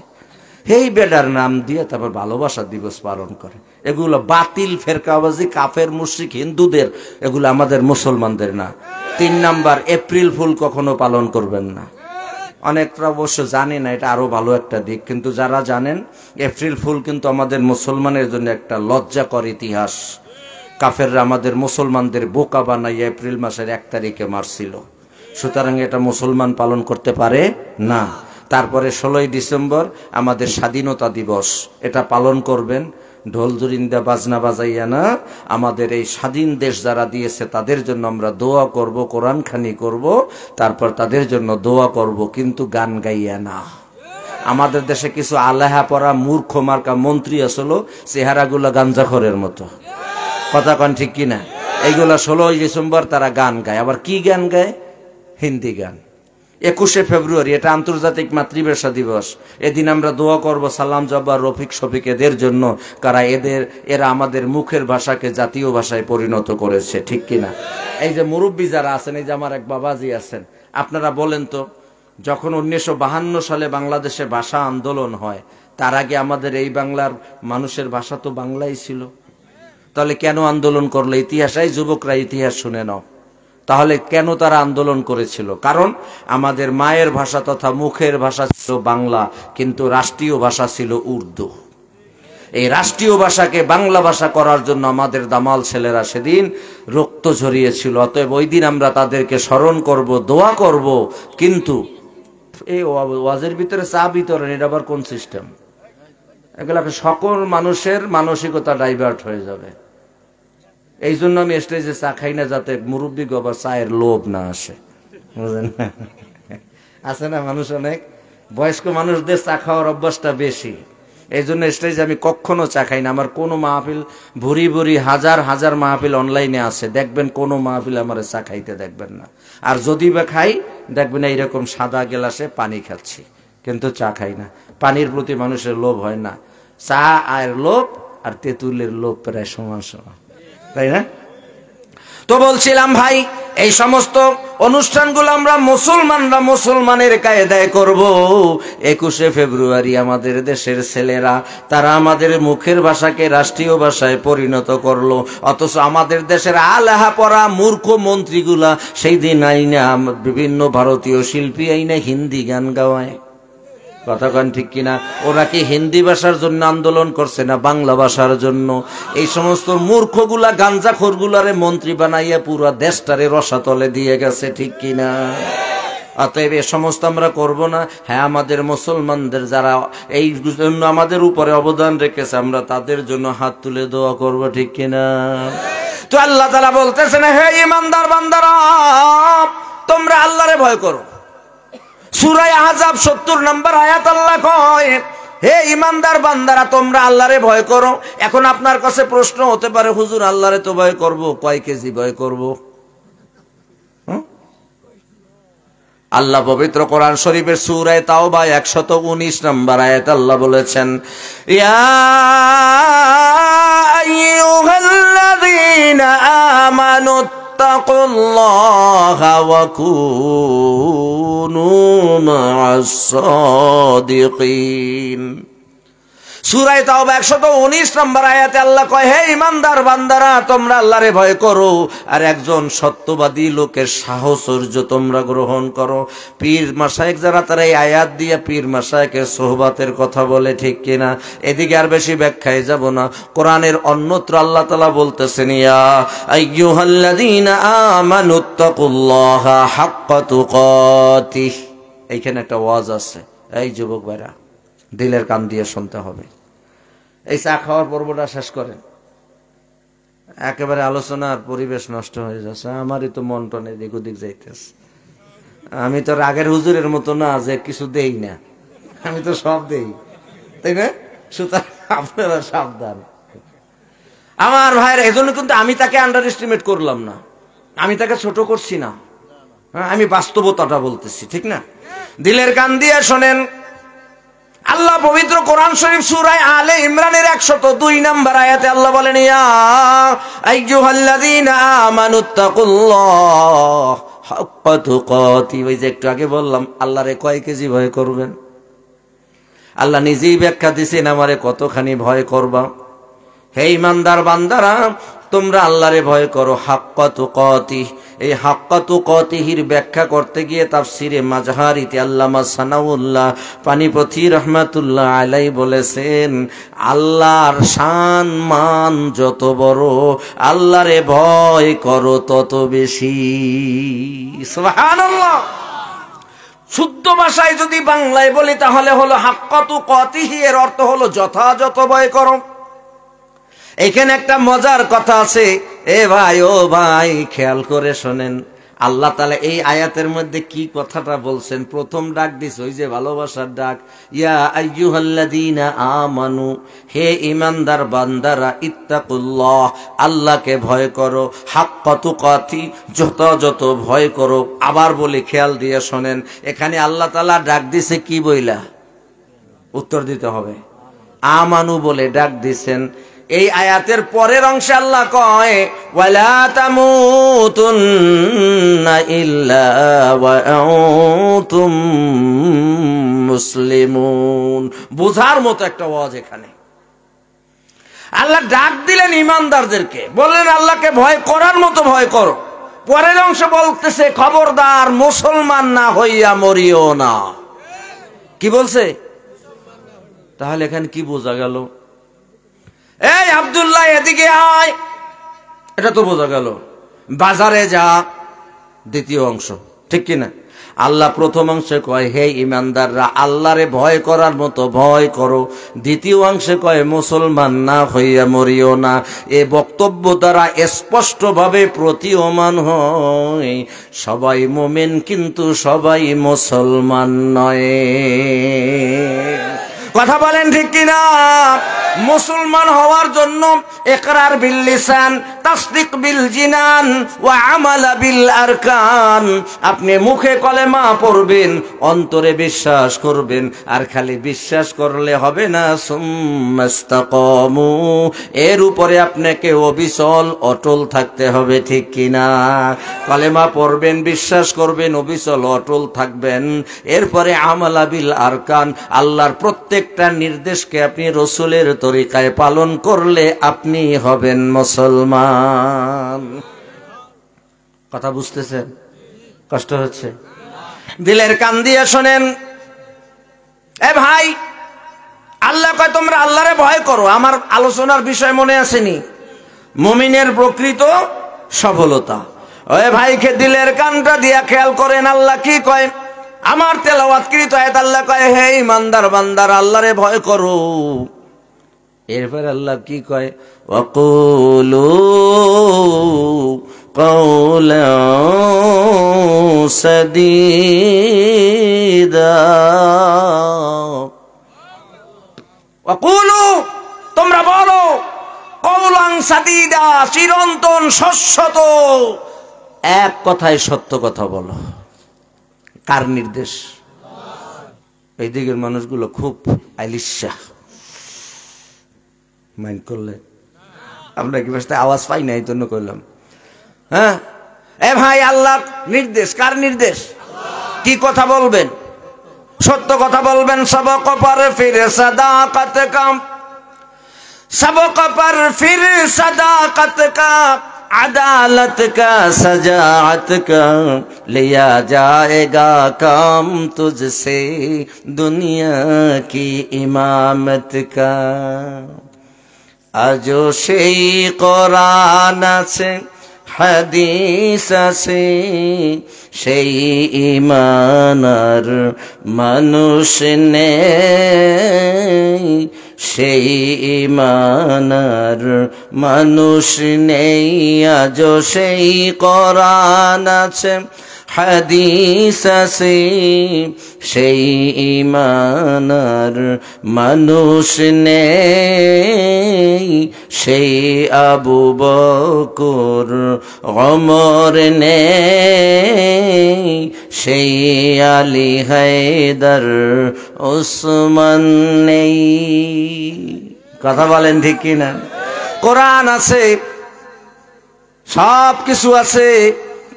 A: এই বেটার নাম দিয়ে তারপর ভালোবাসা দিবস পালন করে। এগুলো বাতিল ফেরকাবাজি, কাফের মুশরিক হিন্দুদের, এগুলো আমাদের মুসলমানদের না। 3 নাম্বার, এপ্রিল ফুল কখনো পালন করবেন না। অনেকটা অবশ্য জানে না, এটা আরো ভালো একটা দিক, কিন্তু যারা জানেন এপ্রিল ফুল কিন্তু আমাদের মুসলমানের জন্য একটা লজ্জাকর ইতিহাস। কাফেররা আমাদের মুসলমানদের বোকা বানাইয়া এপ্রিল মাসের 1 তারিখে মারছিল, সুতরাং এটা মুসলমান পালন করতে পারে না। তারপরে 16ই ডিসেম্বর আমাদের স্বাধীনতা দিবস, এটা পালন করবেন ঢোল জুরিন্দা বাজনা বাজাইয়া না। আমাদের এই স্বাধীন দেশ যারা দিয়েছে তাদের জন্য আমরা দোয়া করব, কোরআন খানি করব, তারপর তাদের জন্য দোয়া করব, কিন্তু গান গাইয়া না। আমাদের দেশে কিছু আলেহা পড়া মূর্খ মার্কা মন্ত্রী আসলো, চেহারাগুলো গাঞ্জাখরের মতো। কথা কন ঠিক কিনা? এইগুলা 16ই ডিসেম্বর তারা গান গায়। আবার কি গান গায়? হিন্দি গান। 21শে ফেব্রুয়ারি এটা আন্তর্জাতিক মাতৃভাষা দিবস। এদিন আমরা দোয়া করব সালাম জব্বার, রফিক শফিক এদের জন্য, কারা এরা আমাদের মুখের ভাষাকে জাতীয় ভাষায় পরিণত করেছে। ঠিক কিনা? এই যে মুরব্বী যারা আছেন, এই যে আমার এক বাবাজি আছেন, আপনারা বলেন তো, যখন 1952 সালে বাংলাদেশে ভাষা আন্দোলন হয়, তার আগে আমাদের এই বাংলার মানুষের ভাষা তো বাংলাই ছিল। তাহলে কেন আন্দোলন করলো? ইতিহাস, এই যুবকরা ইতিহাস শুনে নাও। তাহলে কেন তারা আন্দোলন করেছিল? কারণ আমাদের মায়ের ভাষা তথা মুখের ভাষা ছিল বাংলা, কিন্তু রাষ্ট্রীয় ভাষা ছিল উর্দু। এই রাষ্ট্রীয় ভাষাকে বাংলা ভাষা করার জন্য আমাদের দামাল ছেলেরা সেদিন রক্ত ঝরিয়েছিল। অতএব ওই দিন আমরা তাদেরকে স্মরণ করব, দোয়া করব। কিন্তু এই ওয়াজের ভিতরে চা বিতরণ, এটা আবার কোন সিস্টেম? এগুলাকে সকল মানুষের মানসিকতা ডাইভার্ট হয়ে যাবে। এই জন্য আমি স্টেজে চা খাই না, যাতে মুরব্বী আবার চায়ের লোভ না আসে। বুঝলেন? আছে না মানুষ, অনেক বয়স্ক মানুষদের চা খাওয়ার অভ্যাসটা বেশি, এই জন্য স্টেজে আমি কখনো চা খাই না। আমার কোনো মাহফিল, ভুরি ভুরি হাজার হাজার মাহফিল অনলাইনে আছে, দেখবেন কোনো মাহফিল আমার চা খাইতে দেখবেন না। আর যদি বা খাই, দেখবেন এইরকম সাদা গ্লাসে পানি খাচ্ছি, কিন্তু চা খাই না। পানির প্রতি মানুষের লোভ হয় না। চা আর লোভ আর তেঁতুলের লোভ প্রায় সমান সমান, তাই না? তো বলছিলাম ভাই, এই সমস্ত অনুষ্ঠানগুলো আমরা মুসলমানরা মুসলমানের কায়দায় করব। 21শে ফেব্রুয়ারি আমাদের দেশের ছেলেরা, তারা আমাদের মুখের ভাষাকে রাষ্ট্রীয় ভাষায় পরিণত করলো, অথচ আমাদের দেশের আলেহা পড়া মূর্খ মন্ত্রীগুলা সেই দিন আইনা বিভিন্ন ভারতীয় শিল্পী আইনা হিন্দি গান গাওয়ায়। কথা কন ঠিক কিনা? ওরা কি হিন্দি ভাষার জন্য আন্দোলন করছে না বাংলা ভাষার জন্য? এই সমস্ত মূর্খগুলা গাঞ্জাখোরগুলারে মন্ত্রী বানাইয়া পুরো দেশটারে রসাতলে দিয়ে গেছে, ঠিক কিনা? অতএব এ সমস্ত আমরা করব না। হ্যাঁ, আমাদের মুসলমানদের যারা এই জন্য আমাদের উপরে অবদান রেখেছে, আমরা তাদের জন্য হাত তুলে দোয়া করব, ঠিক কিনা? তো আল্লাহ তাআলা বলতেছেন, হে ঈমানদার বান্দারা, তোমরা আল্লাহরে ভয় করো। সূরা আহজাব ৭০ নম্বর আয়াত আল্লাহ কয়, হে ঈমানদার বান্দারা, তোমরা আল্লাহরে ভয় করো। এখন আপনার কাছে প্রশ্ন হতে পারে, হুজুর আল্লাহরে তো ভয় করব, কয় কেজি ভয় করব? আল্লাহ পবিত্র কোরআন শরীফের সূরা তাওবা ১১৯ নম্বর আয়াত আল্লাহ বলেছেন, ইয়া আইয়ুহাল্লাযীনা আমানু তাকুল্লাহা ওয়া কুনু মা'আস সাদিকিন। সূরা তাওবা ১১৯ নম্বর আয়াতে আল্লাহ কয়, হে ঈমানদার বান্দারা, তোমরা আল্লাহরে ভয় করো আর একজন সত্যবাদী লোকের সাহচর্য তোমরা গ্রহণ করো। পীর মাশায়েখ যারা, তারা এই আয়াত দিয়ে পীর মাশায়েখের সোহবাতের কথা বলে, ঠিক কিনা? এদিকে আর বেশি ব্যাখ্যায় যাব না। কোরআনের অন্যত্র আল্লাহ তাআলা বলতেছেন, ইয়া আইয়ুহাল্লাযীনা আমানুত্তাকুল্লাহা হাক্কা তুকাতিহ। এইখানে একটা ওয়াজ আছে, এই যুবক ভাইরা দিলের কান দিয়ে শুনতে হবে। এই চা খাওয়ার পর্বটা শেষ করেন, একেবারে আলোচনার পরিবেশ নষ্ট হয়ে যাচ্ছে। আমারই তো মন টন এদিক ওদিক যাইতেছে। আমি তো রাগের হুজুরের মতো না যে কিছু দেই না, আমি তো সব দেই, তাই না? সুতরাং আপনারা সাবধান আমার ভাইয়ের। এজন্য কিন্তু আমি তাকে আন্ডার এস্টিমেট করলাম না, আমি তাকে ছোট করছি না, আমি বাস্তবতাটা বলতেছি, ঠিক না? দিলের কান দিয়ে শোনেন, আল্লাহ পবিত্র কোরআন শরীফ সূরা আলে ইমরানের ১০২ নম্বর আয়াতে আল্লাহ বলেন, ইয়া আইয়ুহাল্লাযীনা আমানুত্তাকুল্লাহ হাক্কা তুকাতি। ওই যে একটু আগে বললাম, আল্লাহরে কয় কেজি ভয় করবেন? আল্লাহ নিজেই ব্যাখ্যা দিয়েছেন, আমারে কতখানি ভয় করবা। হে ঈমানদার বান্দারা, তোমরা আল্লাহরে ভয় করো হাক্কা তুকাতি। এই হাক্কা তুকাতিহির ব্যাখ্যা করতে গিয়ে তাফসিরে মাজহারিতে আল্লামা সানাউল্লাহ পানিপথী রাহমাতুল্লাহ আলাইহি বলেছেন, আল্লাহর শান মান যত বড়, আল্লাহরে ভয় করো তত বেশি। সুবহানাল্লাহ। শুদ্ধ ভাষায় যদি বাংলায় বলি তাহলে হলো হাক্কা তুকাতিহি, এর অর্থ হলো যথাযথ ভয় করো। এখানে একটা মজার কথা আছে, এ ভাই ও ভাই খেয়াল করে শোনেন। আল্লাহ তাআলা এই আয়াতের মধ্যে কি কথাটা বলছেন? প্রথম ডাক দিছে ওই যে ভালোবাসার ডাক, ইয়া আইয়ুহাল্লাযীনা আমানু, হে ঈমানদার বান্দারা, ইত্তাকুল্লাহ, আল্লাহকে ভয় করো, হাক্কা তুকাতি, যথাযথ ভয় করো। আবার বলি, খেয়াল দিয়ে শোনেন, এখানে আল্লাহ তাআলা ডাক দিছে কি বইলা? উত্তর দিতে হবে। আমানু বলে ডাক দিছেন। এই আয়াতের পরের অংশে আল্লাহ কয়, ওয়ালা তামুতুন্না ইল্লা ওয়া আনতুম মুসলিমুন। বোঝার মতো একটা ওয়াজ এখানে। আল্লাহ ডাক দিলেন ঈমানদারদেরকে, বললেন আল্লাহকে ভয় করার মতো ভয় করো। পরের অংশ বলতেছে, খবরদার মুসলমান না হইয়া মরিও না। কি বলছে? তাহলে এখানে কি বোঝা গেল? এই আব্দুল্লাহ এদিকে আয়, এটা তো বোঝা গেল। বাজারে যা, দ্বিতীয় অংশ, ঠিক কিনা? আল্লাহ প্রথম অংশে কয়, হে ঈমানদাররা, আল্লাহরে ভয় করার মতো ভয় করো। দ্বিতীয় অংশে কয়, মুসলমান না হইয়া মরিও না। এ বক্তব্য দ্বারা স্পষ্টভাবে প্রতীয়মান হয় সবাই মুমিন, কিন্তু সবাই মুসলমান নয়। কথা বলেন ঠিক কিনা? মুসলমান হওয়ার জন্য ইকরার বিল লিসান, তাসদিক বিল জিনান ওয়া আমাল বিল আরকান। আপনি মুখে কলেমা পড়বেন, অন্তরে বিশ্বাস করবেন। আর খালি বিশ্বাস করলে হবে না, সুম্মাস্তাকামু, এর উপরে আপনাকে অবিচল অটল থাকতে হবে, ঠিক কিনা? কলেমা পড়বেন, বিশ্বাস করবেন, অবিচল অটল থাকবেন। এরপরে আমাল বিল আরকান, আল্লাহর প্রত্যেকটা নির্দেশকে আপনি রাসূলের তরিকায় পালন করলে আপনি হবেন মুসলমান। কথা বুঝতেছেন? কষ্ট হচ্ছে? দিলের কান দিয়ে শোনেন, এ ভাই, আল্লাহ কয় তোমরা আল্লাহরে ভয় করো। আমার আলোচনার বিষয় মনে আসেনি? মুমিনের প্রকৃত সফলতা। ওই ভাইকে দিলের কানটা দিয়া খেয়াল করেন আল্লাহ কি কয়। আমার তেলাওয়াতকৃত আয়াত আল্লাহ কয়, হে ইমানদার বান্দারা আল্লাহরে ভয় করো। এরপর আল্লাহ কি কয়, ওয়াকুলু কাওলান সাদীদা। ওয়াকুলু, তোমরা বলো, কাওলান সাদীদা, চিরন্তন শশ্বত এক কথায় সত্য কথা বলো। কার নির্দেশ? এই দিকের মানুষগুলো খুব আইলিশা, মাইন্ড করলে আমরা কি বাসতে আওয়াজ পাই না, এই জন্য করলাম। হ্যাঁ এ ভাই, আল্লাহ নির্দেশ। কার নির্দেশ? কি কথা বলবেন? সত্য কথা বলবেন। সবক পর ফির সাদাকত কা, सबक पर फिर सदाकत का, अदालत का, सजाअत का, लिया जाएगा काम तुझसे दुनिया की इमामत का। आजो সেই কোরআন আছে, হাদিস আছে, সেই ঈমানার মানুষ নেই, সেই ঈমানার মানুষ নেই। আজও সেই কোরআন আছে, হাদিস আছে, সেই ঈমানার মানুষ নেই, সেই আবু বকর ওমর নেই, সেই আলী হায়দার ওসমান নেই। কথা বলেন ঠিক কিনা? কোরআন আছে, সব কিছু আছে,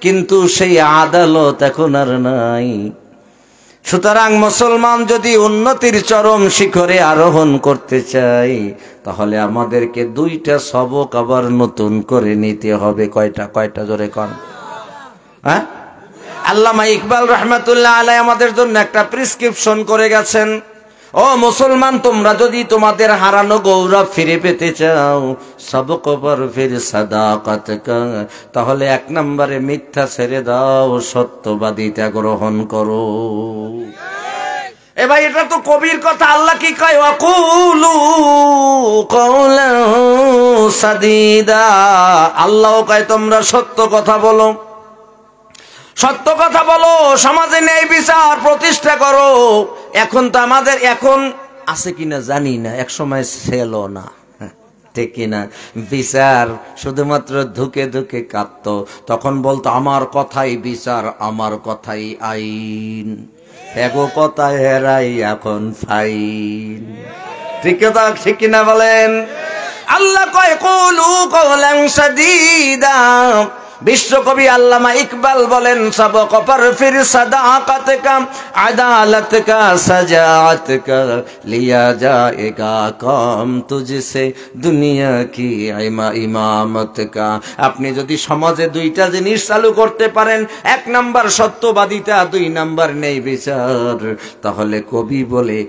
A: কিন্তু সেই আদালত এখন আর নাই। সুতরাং মুসলমান যদি উন্নতির চরম শিখরে আরোহণ করতে চাই, তাহলে আমাদেরকে দুইটা সবক আবার নতুন করে নিতে হবে। কয়টা? কয়টা জোরে কন। হ্যাঁ, আল্লামা ইকবাল রহমাতুল্লাহ আলাইহি আমাদের জন্য একটা প্রেসক্রিপশন করে গেছেন। ও মুসলমান, তোমরা যদি তোমাদের হারানো গৌরব ফিরে পেতে চাও, সবক পর ফির সাদাকাত কা, তাহলে এক নম্বরে মিথ্যা ছেড়ে দাও, সত্যবাদিতা গ্রহণ করো। এ ভাই, এটা তো কবির কথা। আল্লাহ কি কয়? ওয়াকুলু কাওলান সাদীদা। আল্লাহ কয় তোমরা সত্য কথা বলো, সত্য কথা বলো, সমাজে ন্যায় বিচার প্রতিষ্ঠা করো। এখন তো আমাদের, এখন আছে কিনা জানি না, এক সময় ছিল না, ঠিক কিনা? বিচার শুধুমাত্র ধুকে ধুকে কাঁদতো। তখন বলতো আমার কথাই বিচার, আমার কথাই আইন, এগো কথা হেরাই এখন ফাইন। ঠিক কথা, ঠিক কিনা বলেন? আল্লাহ কয় কুলু কাওলান সাদীদা। বিশ্বকবি আল্লামা ইকবাল বলেন, সবক পর ফির সাদাকাত কা, আদালত কা, সাজাআত কা, লিয়া জায়েগা কাম তুঝসে দুনিয়া কি ইমামত কা। আপনি যদি সমাজে দুইটা জিনিস চালু করতে পারেন, এক নাম্বার সত্যবাদিতা, দুই নাম্বার ন্যায় বিচার, তাহলে কবি বলে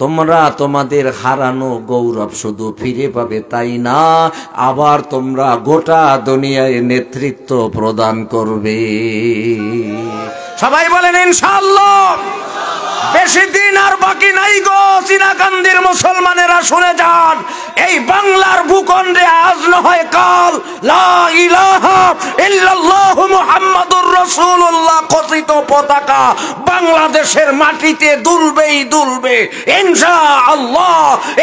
A: তোমরা তোমাদের হারানো গৌরব শুধু ফিরে পাবে তাই না, আবার তোমরা গোটা দুনিয়ায় নেতৃত্ব প্রদান করবে। সবাই বলেন ইনশাআল্লাহ। বেশি দিন আর বাকি নাই গো চিনাকান্দির মুসলমানেরা, শুনে যান। এই বাংলার ভূখণ্ডে আজ নয় কাল লা ইলাহা ইল্লাল্লাহু মুহাম্মাদুর রাসূলুল্লাহ কথিত পতাকা বাংলাদেশের মাটিতে দুলবেই দুলবে ইনশাআল্লাহ,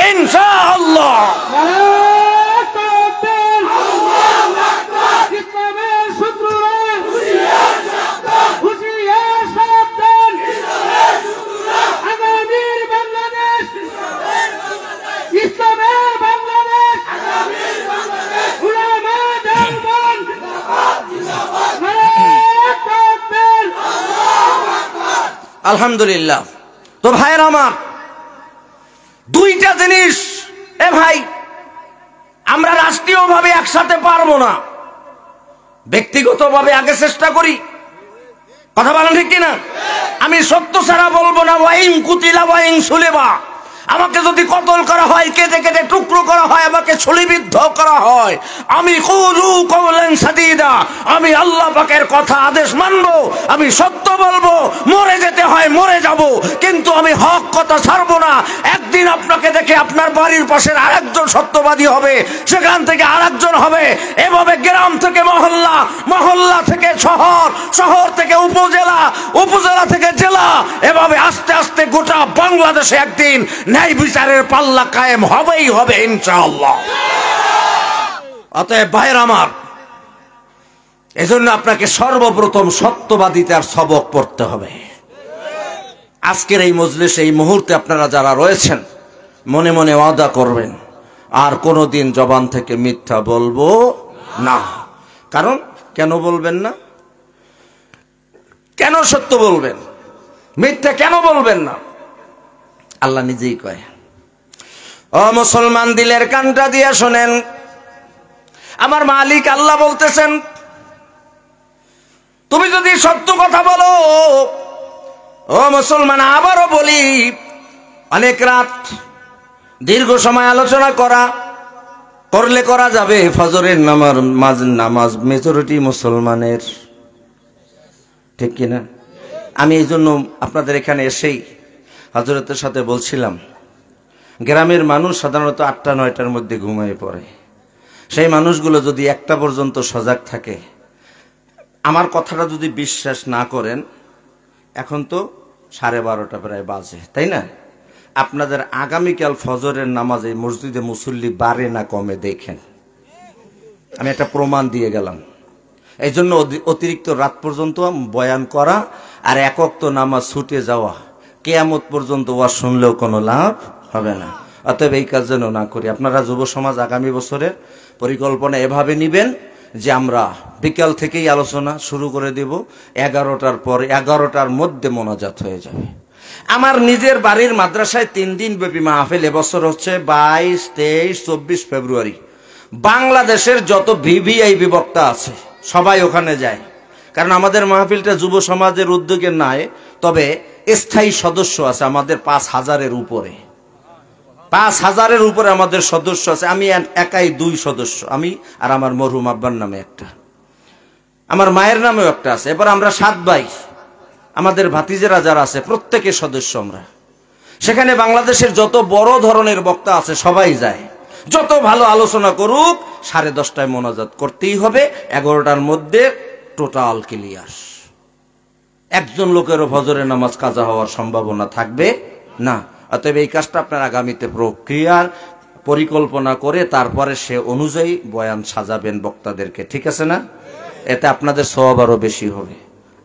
A: ইনশাআল্লাহ। আলহামদুলিল্লাহ। তো ভাইয়ের আমার, দুইটা জিনিস, এ ভাই, আমরা রাষ্ট্রীয়ভাবে একসাথে পারবো না, ব্যক্তিগতভাবে আগে চেষ্টা করি। কথা বলেন ঠিক কিনা? আমি সত্য ছাড়া বলবো না। ওয়াইন কুতিলা ওয়াইন সুলেবা, আমাকে যদি কতল করা হয়, কেটে কেটে টুকরো করা হয়, আমাকে ছুরিবিদ্ধ করা হয়, আমি কুলু কওলান সাদীদা, আমি আল্লাহ পাকের কথা আদেশ মানবো, আমি সত্য বলবো। মরে যেতে হয় মরে যাব, কিন্তু আমি হক কথা ছাড়বো না। একদিন আপনাকে দেখে আপনার বাড়ির পাশের আরেকজন সত্যবাদী হবে, সেখান থেকে আরেকজন হবে, এভাবে গ্রাম থেকে মহল্লা, মহল্লা থেকে শহর, শহর থেকে উপজেলা, উপজেলা থেকে জেলা, এভাবে আস্তে আস্তে গোটা বাংলাদেশে একদিন ন্যায় বিচারের পাল্লা কায়েম হবেই হবে ইনশাআল্লাহ। অতএব ভাইয়ের আমার, এজন্য আপনাকে সর্বপ্রথম সত্যবাদিতার সবক পড়তে হবে। আজকের এই মজলিসে এই মুহূর্তে আপনারা যারা রয়েছেন, মনে মনে ওয়াদা করবেন আর কোনোদিন জবান থেকে মিথ্যা বলবো না। কারণ কেন বলবেন না? কেন সত্য বলবেন? মিথ্যা কেন বলবেন না? আল্লাহ নিজেই কয়, ও মুসলমান দিলের কানটা দিয়ে শোনেন, আমার মালিক আল্লাহ বলতেছেন, তুমি যদি সত্য কথা বলো, ও মুসলমান, আবারও বলি, অনেক রাত দীর্ঘ সময় আলোচনা করলে করা যাবে ফজরের নামাজ মেজরিটি মুসলমানের, ঠিক কিনা? আমি এই জন্য আপনাদের এখানে এসেই হযরতের সাথে বলছিলাম, গ্রামের মানুষ সাধারণত ৮টা-৯টার মধ্যে ঘুমিয়ে পড়ে। সেই মানুষগুলো যদি ১টা পর্যন্ত সজাগ থাকে, আমার কথাটা যদি বিশ্বাস না করেন, এখন তো 12:30 প্রায় বাজে, তাই না? আপনাদের আগামীকাল ফজরের নামাজে মসজিদে মুসল্লি বাড়ে না কমে দেখেন। আমি একটা প্রমাণ দিয়ে গেলাম। এই জন্য অতিরিক্ত রাত পর্যন্ত বয়ান করা আর এক ওয়াক্ত নামাজ ছুটে যাওয়া, কিয়ামত পর্যন্ত ওয়াজ শুনলেও কোনো লাভ হবে না। অতএব এই কাজ যেন না করি। আপনারা যুব সমাজ আগামী বছরের পরিকল্পনা এভাবে নিবেন যে আমরা বিকাল থেকেই আলোচনা শুরু করে দেব, 11টার পর 11টার মধ্যে মোনাজাত হয়ে যাবে। আমার নিজের বাড়ির মাদ্রাসায় 3 দিন ব্যাপী মাহফিল, এবছর হচ্ছে 22, 23, 24 ফেব্রুয়ারি। বাংলাদেশের যত ভিভিআইপি বক্তা আছে সবাই ওখানে যায়, কারণ আমাদের মাহফিলটা যুব সমাজের উদ্যোগে নয়, তবে স্থায়ী সদস্য আছে আমাদের 5000-এর উপরে। 5000-এর উপরে আমাদের সদস্য আছে। আমি একাই 2 সদস্য, আমি আর আমার মরহুম আব্বার নামে একটা, আমার মায়ের নামেও একটা আছে। এবার আমরা 7 ভাই, আমাদের ভাতিজেরা যারা আছে প্রত্যেকের সদস্য আমরা। সেখানে বাংলাদেশের যত বড় ধরনের বক্তা আছে সবাই যায়। যত ভালো আলোচনা করুক, 10:30টায় মোনাজাত করতেই হবে, 11টার মধ্যে টোটাল ক্লিয়ার। একজন লোকেরও ফজরের নামাজ কাজা হওয়ার সম্ভাবনা থাকবে না। অতএব এই কাজটা আপনার আগামীতে প্রক্রিয়ার পরিকল্পনা করে তারপরে সে অনুযায়ী বয়ান সাজাবেন বক্তাদেরকে, ঠিক আছে না? এতে আপনাদের সওয়াব আরো বেশি হবে।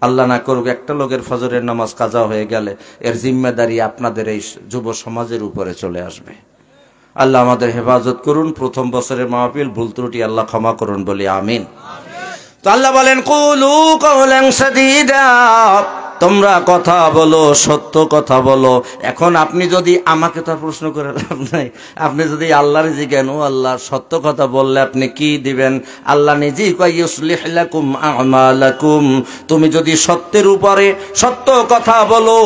A: আল্লাহ না করুক একটা লোকের ফজরের নামাজ কাজা হয়ে গেলে এর জিম্মেদারি আপনাদের এই যুব সমাজের উপরে চলে আসবে। আল্লাহ আমাদের হেফাজত করুন। প্রথম বছরের মাহফিল, ভুল ত্রুটি আল্লাহ ক্ষমা করুন বলি আমিন। তো আল্লাহ বলেন, কুলু কওলান সাদীদা, তোমরা কথা বলো, সত্য কথা বলো। এখন আপনি যদি আমাকে তো প্রশ্ন করে লাভ নাই, আপনি যদি আল্লাহর জিজ্ঞেন, ও আল্লাহ সত্য কথা বললে আপনি কি দিবেন? আল্লাহ নিজেই কয়, ইউসলিহ লাকুম আমালাকুম, তুমি যদি সত্যের উপরে সত্য কথা বলো,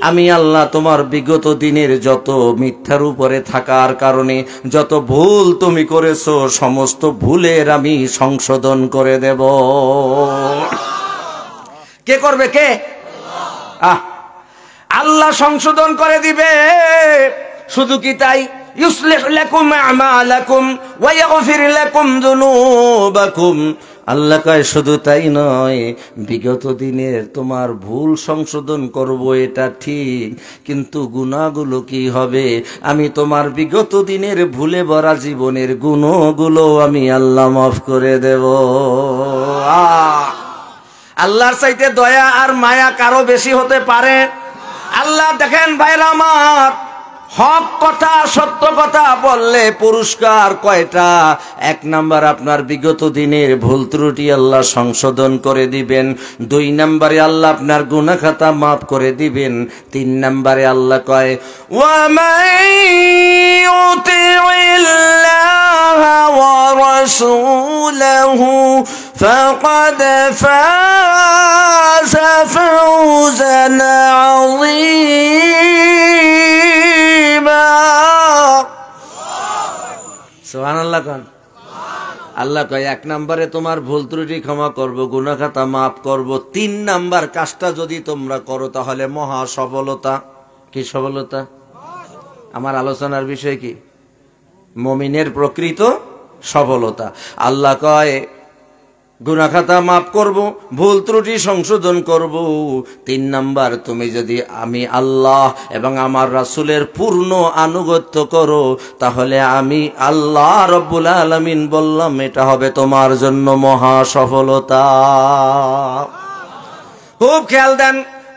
A: আমি আল্লাহ তোমার বিগত দিনের যত মিথ্যার উপরে থাকার কারণে যত ভুল তুমি করেছো, সমস্ত ভুলের আমি সংশোধন করে দেব। কে করবে? কে? আল্লাহ সংশোধন করে দিবে। শুধু কি তাই? ইউসলিহু লাকুম আমালাকুম ওয়া ইয়াগফির লাকুম যুনুবাকুম। আল্লাহ কয় শুধু তাই নয়, বিগত দিনের তোমার ভুল সংশোধন করব, এটা ঠিক, কিন্তু গুনাহগুলো কি হবে? আমি তোমার বিগত দিনের ভুলে ভরা জীবনের গুনাহগুলো আমি আল্লাহ মাফ করে দেব। আল্লাহর চাইতে দয়া আর মায়া কারো বেশি হতে পারে? আল্লাহ দেখেন ভাইরা আমার, হক কথা সত্য কথা বললে পুরস্কার কয়টা? 1 নাম্বার আপনার বিগত দিনের ভুল ত্রুটি আল্লাহ সংশোধন করে দিবেন। 2 নাম্বারে আল্লাহ আপনার গুনাহ খাতা মাফ করে দিবেন। 3 নাম্বারে আল্লাহ কয়, ওয়া মাইয়ুতিইল্লাহা ওয়া রাসূলাহু فقد فاز فوزا عظيما সুবহানাল্লাহ কোন আল্লাহ কয় 1 নম্বরে তোমার ভুল ত্রুটি ক্ষমা করব, গুনাহ খাতা maaf করব। 3 নাম্বার কাজটা যদি তোমরা করো তাহলে মহা সফলতা। কি সফলতা? আমার আলোচনার বিষয় কি? মুমিনের প্রকৃত সফলতা। আল্লাহ কয় গুনাহ খাতা maaf করব, ভুল ত্রুটি সংশোধন করব। 3 নাম্বার, তুমি যদি আমি আল্লাহ এবং আমার রাসূলের পূর্ণ আনুগত্য করো তাহলে আমি আল্লাহ রব্বুল আলামিন বললাম এটা হবে তোমার জন্য মহা সফলতা। খুব খেয়াল দেন,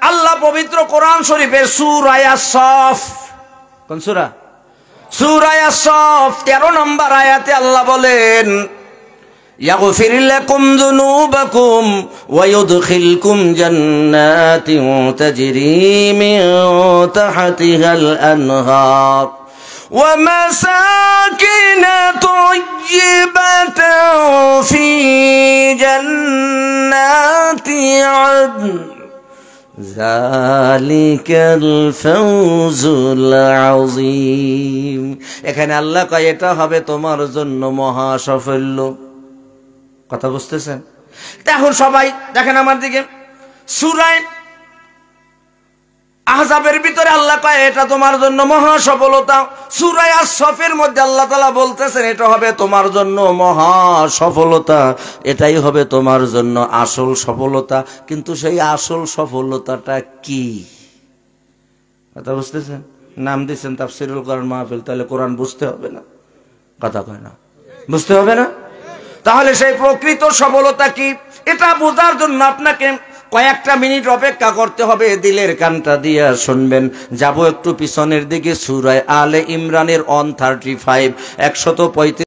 A: আল্লাহ পবিত্র কোরআন শরীফের সূরা আস-সাফ, কোন সূরা? সূরা আস-সাফ 13 নম্বর আয়াতে আল্লাহ বলেন يغفر لكم ذنوبكم ويدخلكم جنات تجري من تحتها الأنهار ومساكن طيبة في جنات عدن ذلك الفوز العظيم। এখানে আল্লাহ কয় এটা হবে তোমার জন্য মহা সাফল্য। কথা বুঝতেছেন? এখন সবাই দেখেন আমার দিকে, সূরা আহজাবের ভিতরে আল্লাহ কয় এটা তোমার জন্য মহা সফলতা। সূরা আস-সাফের মধ্যে আল্লাহ তাআলা বলতেছেন এটা হবে তোমার জন্য মহা সফলতা, এটাই হবে তোমার জন্য আসল সফলতা। কিন্তু সেই আসল সফলতাটা কি? কথা বুঝতেছেন? নাম দিচ্ছেন তাফসীরুল কোরআন মাহফিল, তাহলে কোরআন বুঝতে হবে না? কথা কয় না? বুঝতে হবে না? তাহলে সেই প্রকৃত সফলতা কি, এটা বোঝার জন্য আপনাকে কয়েকটা মিনিট অপেক্ষা করতে হবে। দিলের কানটা দিয়া শুনবেন। যাব একটু পিছনের দিকে, সূরা আলে ইমরানের 135 135